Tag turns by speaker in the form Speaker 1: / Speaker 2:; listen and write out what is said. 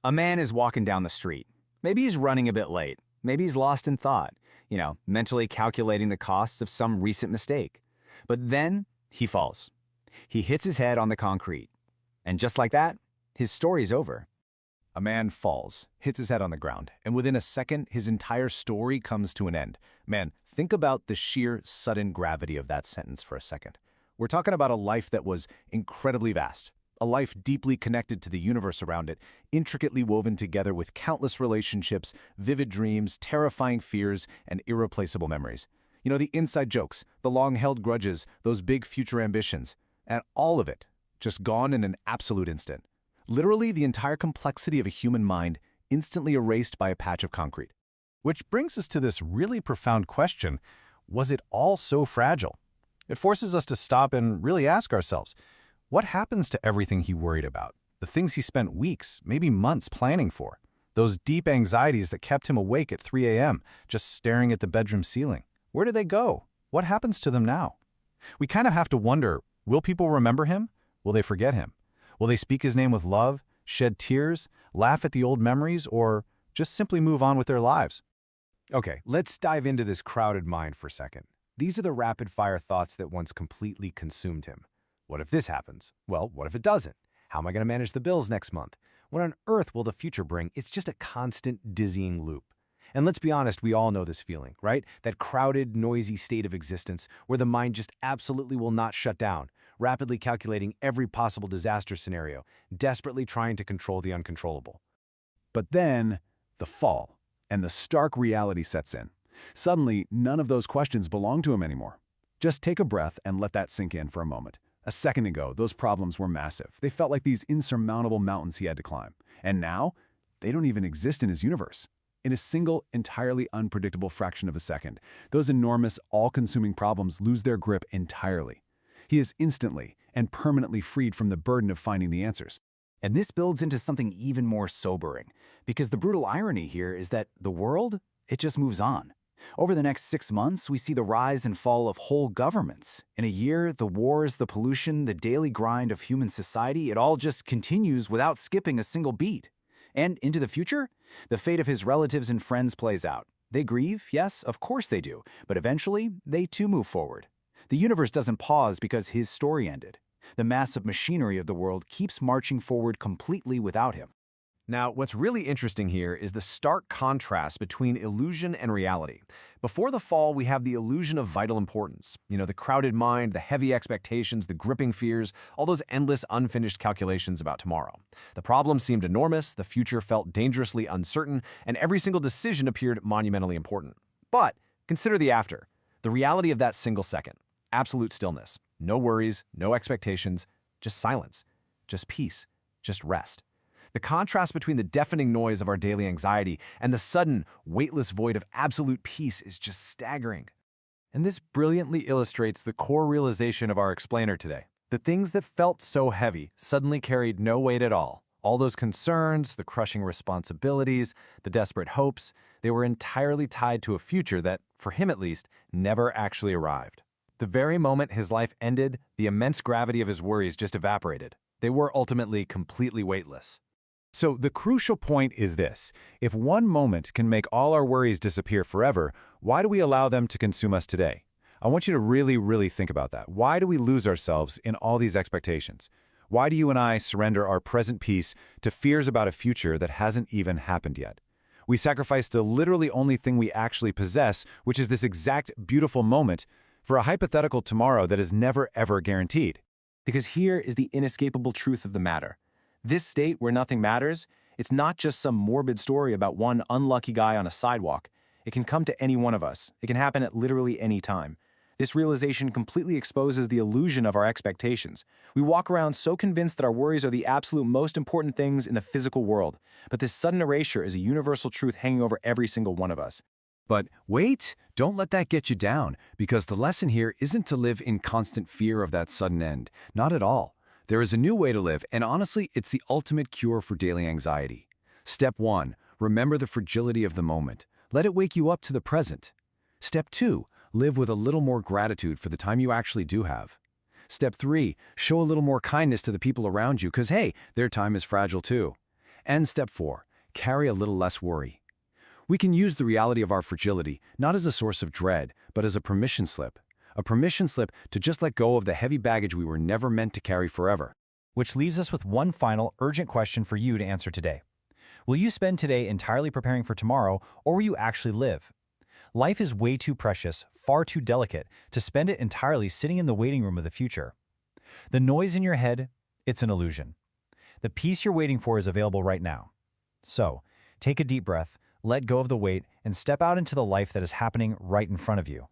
Speaker 1: A man is walking down the street. Maybe he's running a bit late. Maybe he's lost in thought, mentally calculating the costs of some recent mistake. But then he falls. He hits his head on the concrete. And just like that, his story's over.
Speaker 2: A man falls, hits his head on the ground, and within a second, his entire story comes to an end. Man, think about the sheer sudden gravity of that sentence for a second. We're talking about a life that was incredibly vast, a life deeply connected to the universe around it, intricately woven together with countless relationships, vivid dreams, terrifying fears, and irreplaceable memories. The inside jokes, the long-held grudges, those big future ambitions, and all of it just gone in an absolute instant. Literally the entire complexity of a human mind instantly erased by a patch of concrete. Which brings us to this really profound question: was it all so fragile? It forces us to stop and really ask ourselves, what happens to everything he worried about? The things he spent weeks, maybe months planning for? Those deep anxieties that kept him awake at 3 a.m., just staring at the bedroom ceiling. Where do they go? What happens to them now? We kind of have to wonder, will people remember him? Will they forget him? Will they speak his name with love, shed tears, laugh at the old memories, or just simply move on with their lives?
Speaker 3: Okay, let's dive into this crowded mind for a second. These are the rapid-fire thoughts that once completely consumed him. What if this happens? Well, what if it doesn't? How am I going to manage the bills next month? What on earth will the future bring? It's just a constant, dizzying loop. And let's be honest, we all know this feeling, right? That crowded, noisy state of existence where the mind just absolutely will not shut down, rapidly calculating every possible disaster scenario, desperately trying to control the uncontrollable.
Speaker 2: But then, the fall, and the stark reality sets in. Suddenly, none of those questions belong to him anymore. Just take a breath and let that sink in for a moment. A second ago, those problems were massive. They felt like these insurmountable mountains he had to climb. And now, they don't even exist in his universe. In a single, entirely unpredictable fraction of a second, those enormous, all-consuming problems lose their grip entirely. He is instantly and permanently freed from the burden of finding the answers.
Speaker 1: And this builds into something even more sobering, because the brutal irony here is that the world, it just moves on. Over the next 6 months, we see the rise and fall of whole governments. In a year, the wars, the pollution, the daily grind of human society, it all just continues without skipping a single beat. And into the future, the fate of his relatives and friends plays out. They grieve, yes, of course they do, but eventually, they too move forward. The universe doesn't pause because his story ended. The massive machinery of the world keeps marching forward completely without him.
Speaker 3: Now, what's really interesting here is the stark contrast between illusion and reality. Before the fall, we have the illusion of vital importance. The crowded mind, the heavy expectations, the gripping fears, all those endless unfinished calculations about tomorrow. The problem seemed enormous, the future felt dangerously uncertain, and every single decision appeared monumentally important. But consider the after, the reality of that single second. Absolute stillness. No worries, no expectations, just silence, just peace, just rest. The contrast between the deafening noise of our daily anxiety and the sudden, weightless void of absolute peace is just staggering. And this brilliantly illustrates the core realization of our explainer today. The things that felt so heavy suddenly carried no weight at all. All those concerns, the crushing responsibilities, the desperate hopes, they were entirely tied to a future that, for him at least, never actually arrived. The very moment his life ended, the immense gravity of his worries just evaporated. They were ultimately completely weightless.
Speaker 2: So the crucial point is this: if one moment can make all our worries disappear forever, why do we allow them to consume us today? I want you to really think about that. Why do we lose ourselves in all these expectations? Why do you and I surrender our present peace to fears about a future that hasn't even happened yet? We sacrifice the literally only thing we actually possess, which is this exact beautiful moment, for a hypothetical tomorrow that is never ever guaranteed.
Speaker 1: Because here is the inescapable truth of the matter. This state where nothing matters, it's not just some morbid story about one unlucky guy on a sidewalk. It can come to any one of us. It can happen at literally any time. This realization completely exposes the illusion of our expectations. We walk around so convinced that our worries are the absolute most important things in the physical world. But this sudden erasure is a universal truth hanging over every single one of us.
Speaker 2: But wait, don't let that get you down, because the lesson here isn't to live in constant fear of that sudden end. Not at all. There is a new way to live, and honestly, it's the ultimate cure for daily anxiety. Step 1, remember the fragility of the moment. Let it wake you up to the present. Step 2, live with a little more gratitude for the time you actually do have. Step 3, show a little more kindness to the people around you, because hey, their time is fragile too.
Speaker 1: And step 4, carry a little less worry. We can use the reality of our fragility not as a source of dread, but as a permission slip. A permission slip to just let go of the heavy baggage we were never meant to carry forever.
Speaker 4: Which leaves us with one final, urgent question for you to answer today. Will you spend today entirely preparing for tomorrow, or will you actually live? Life is way too precious, far too delicate, to spend it entirely sitting in the waiting room of the future. The noise in your head, it's an illusion. The peace you're waiting for is available right now. So, take a deep breath, let go of the weight, and step out into the life that is happening right in front of you.